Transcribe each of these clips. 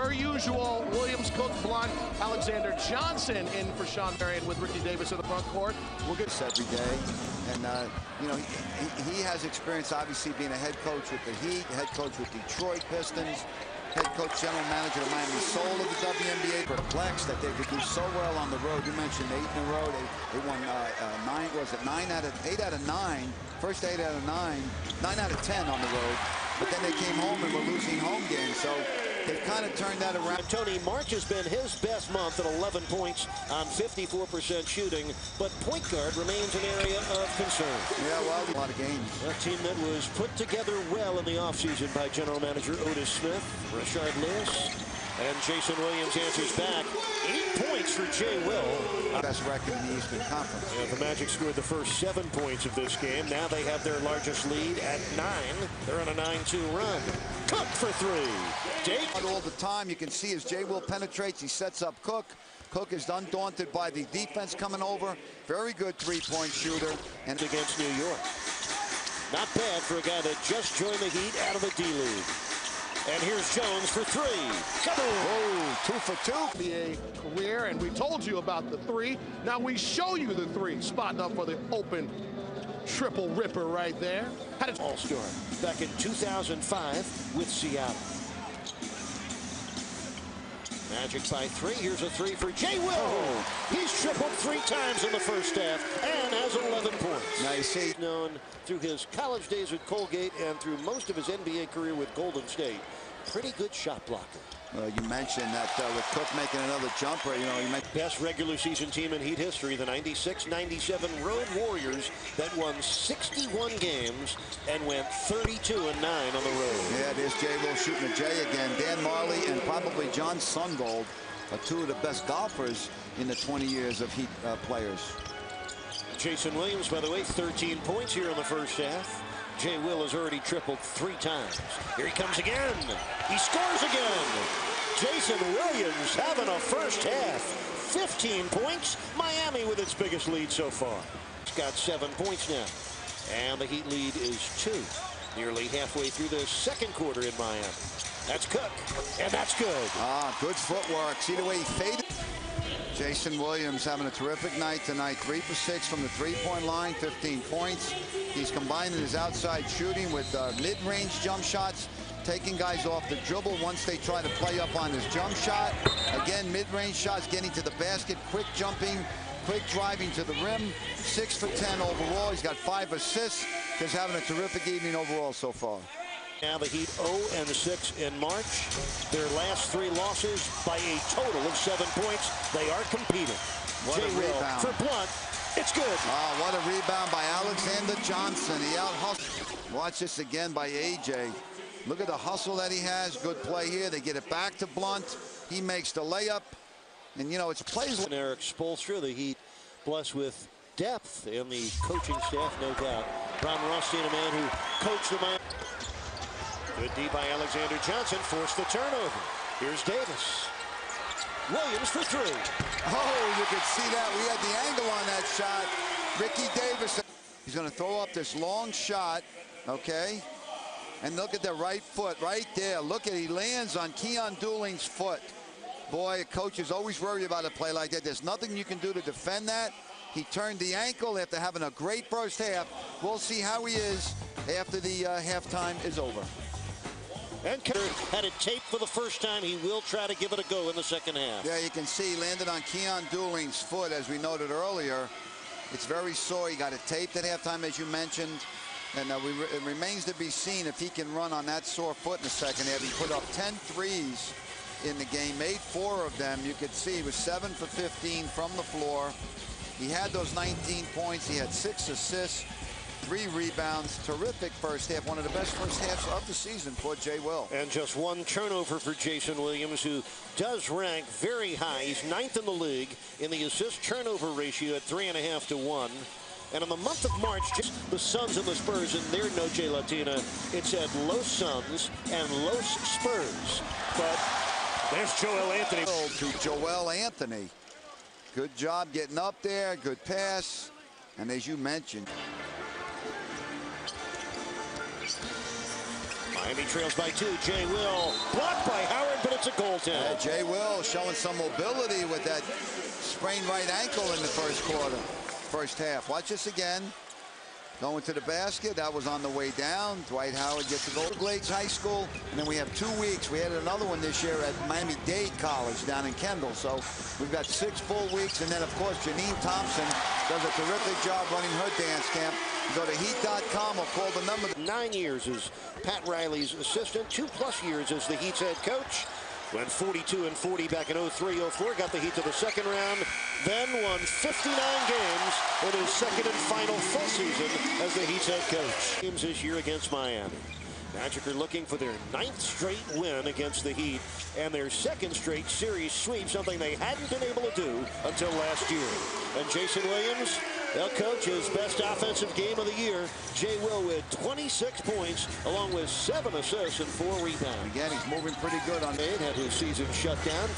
per usual, Williams, Cook, Blunt, Alexander Johnson in for Sean Marion with Ricky Davis in the front court. We'll get this every day. And, you know, he has experience, obviously, being a head coach with the Heat, head coach with Detroit Pistons, head coach, general manager of Miami Soul of the WNBA. Perplexed that they could do so well on the road. You mentioned 8 in a row. They won 8 out of 9. First 8 out of 9, 9 out of 10 on the road. But then they came home and were losing home games. So they've kind of turned that around. Tony, March has been his best month at 11 points on 54% shooting, but point guard remains an area of concern. Yeah, well, a lot of games. A team that was put together well in the offseason by general manager Otis Smith, Rashard Lewis, and Jason Williams answers back. 8 points for Jay Will. Best record in the Eastern Conference. Yeah, the Magic scored the first 7 points of this game. Now they have their largest lead at 9. They're on a 9-2 run. Cook for 3. Dake. All the time, you can see as Jay Will penetrates, he sets up Cook. Cook is undaunted by the defense coming over. Very good three-point shooter. And against New York. Not bad for a guy that just joined the Heat out of the D-League. And here's Jones for 3. Oh, 2 for 2. NBA career, and we told you about the 3. Now we show you the 3. Spotting up for the open triple ripper right there. Had an all-star back in 2005 with Seattle. Magic by 3. Here's a 3 for Jay Will. Oh. He's tripled 3 times in the first half and has 11 points. Now you see, known through his college days at Colgate and through most of his NBA career with Golden State. Pretty good shot blocker. You mentioned that with Cook making another jumper, you know, you mentioned best regular season team in Heat history, the 96-97 Road Warriors that won 61 games and went 32-9 on the road. Yeah, there's Jay Will shooting a J again. Dan Marley and probably John Sungold are 2 of the best golfers in the 20 years of Heat players. Jason Williams, by the way, 13 points here in the first half. Jay Will has already tripled 3 times. Here he comes again. He scores again. Jason Williams having a first half. 15 points. Miami with its biggest lead so far. It's got 7 points now. And the Heat lead is 2. Nearly halfway through the second quarter in Miami. That's Cook. And that's good. Good footwork. See the way he faded. Jason Williams having a terrific night tonight. 3 for 6 from the three-point line, 15 points. He's combining his outside shooting with mid-range jump shots, taking guys off the dribble once they try to play up on his jump shot. Again, mid-range shots, getting to the basket, quick jumping, quick driving to the rim. 6 for 10 overall. He's got 5 assists. He's having a terrific evening overall so far. Now the Heat 0-6 in March. Their last 3 losses by a total of 7 points. They are competing. What a rebound. For Blunt. It's good. Oh, what a rebound by Alexander Johnson. He out-hustled. Watch this again by AJ. Look at the hustle that he has. Good play here. They get it back to Blunt. He makes the layup. And, you know, it's plays. And Eric Spoelstra, the Heat blessed with depth in the coaching staff, no doubt. Ron Rothstein, a man who coached the Miami. Good D by Alexander Johnson, forced the turnover. Here's Davis. Williams for 3. Oh, you could see that. We had the angle on that shot. Ricky Davis. He's going to throw up this long shot, okay? And look at the right foot right there. Look at he lands on Keon Dooling's foot. Boy, coaches always worry about a play like that. There's nothing you can do to defend that. He turned the ankle after having a great first half. We'll see how he is after the halftime is over. And Carter had it taped for the first time. He will try to give it a go in the second half. Yeah, you can see he landed on Keon Dooling's foot, as we noted earlier. It's very sore. He got it taped at halftime, as you mentioned. And it remains to be seen if he can run on that sore foot in the second half. He put up 10 threes in the game, made 4 of them. You could see he was 7 for 15 from the floor. He had those 19 points. He had 6 assists. 3 rebounds. Terrific first half. One of the best first halves of the season for Jay Will. And just 1 turnover for Jason Williams, who does rank very high. He's 9th in the league in the assist turnover ratio at 3.5 to 1. And in the month of March, the Suns and the Spurs, and there no J Latina. It said Los Suns and Los Spurs. But there's Joel Anthony. To Joel Anthony. Good job getting up there. Good pass. And as you mentioned, Miami trails by 2. Jay Will blocked by Howard, but it's a goaltend. Jay Will showing some mobility with that sprained right ankle in the first half. Watch this again. Going to the basket. That was on the way down. Dwight Howard gets to go to Glades High School. And then we have 2 weeks. We had another one this year at Miami-Dade College down in Kendall. So we've got 6 full weeks. And then, of course, Janine Thompson does a terrific job running her dance camp. Go to heat.com or call the number. 9 years as Pat Riley's assistant. 2+ years as the Heat's head coach. Went 42-40 back in 03-04. Got the Heat to the second round. Then won 59 games in his second and final full season as the Heat's head coach. Games this year against Miami. Magic are looking for their 9th straight win against the Heat and their 2nd straight series sweep, something they hadn't been able to do until last year. And Jason Williams, they'll coach his best offensive game of the year. Jay Will with 26 points, along with 7 assists and 4 rebounds. Again, he's moving pretty good on Wade had his season shut down.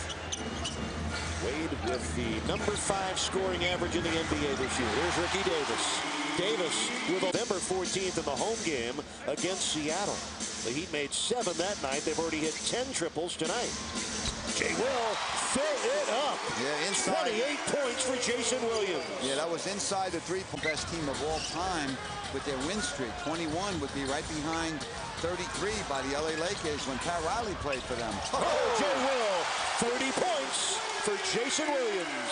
Wade with the number 5 scoring average in the NBA this year. There's Ricky Davis. Davis with November 14th in the home game against Seattle. The Heat made 7 that night. They've already hit 10 triples tonight. Jay Will fill it up. Yeah, inside. 28 points for Jason Williams. Yeah, that was inside the 3-point best team of all time with their win streak. 21 would be right behind 33 by the LA Lakers when Pat Riley played for them. Oh, Jay Will, 30 points for Jason Williams.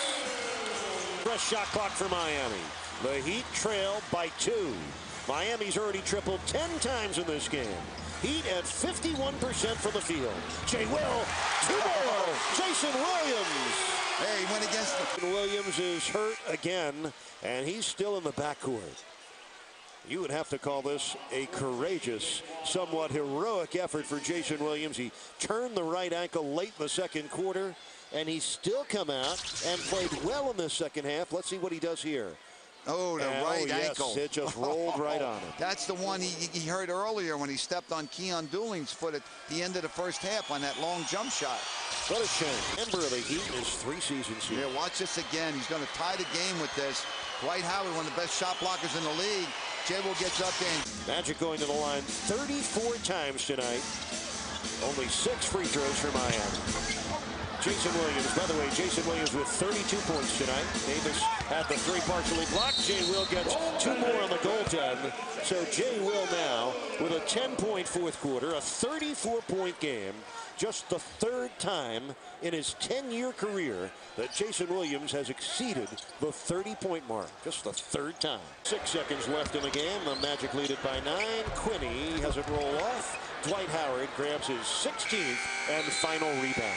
Fresh shot clock for Miami. The Heat trail by 2. Miami's already tripled 10 times in this game. Heat at 51% from the field. Jay Will, 2 more. Jason Williams. Hey, he went against the... Williams is hurt again, and he's still in the backcourt. You would have to call this a courageous, somewhat heroic effort for Jason Williams. He turned the right ankle late in the second quarter, and he's still come out and played well in this second half. Let's see what he does here. Oh, the right ankle. It just rolled right on him. That's the one he heard earlier when he stepped on Keon Dooling's foot at the end of the first half on that long jump shot. What a shame. Member of the Heat in his 3 seasons here. Yeah, watch this again. He's going to tie the game with this. Dwight Howard, one of the best shot blockers in the league. Jay Will gets up there. Magic going to the line 34 times tonight. Only 6 free throws for Miami. Jason Williams, by the way, Jason Williams with 32 points tonight. Davis had the 3 partially blocked. Jay Will gets 2 more on the goaltend. So Jay Will now with a 10-point fourth quarter, a 34-point game. Just the 3rd time in his 10-year career that Jason Williams has exceeded the 30-point mark. Just the 3rd time. 6 seconds left in the game. The Magic lead it by 9. Quinney has it roll off. Dwight Howard grabs his 16th and final rebound.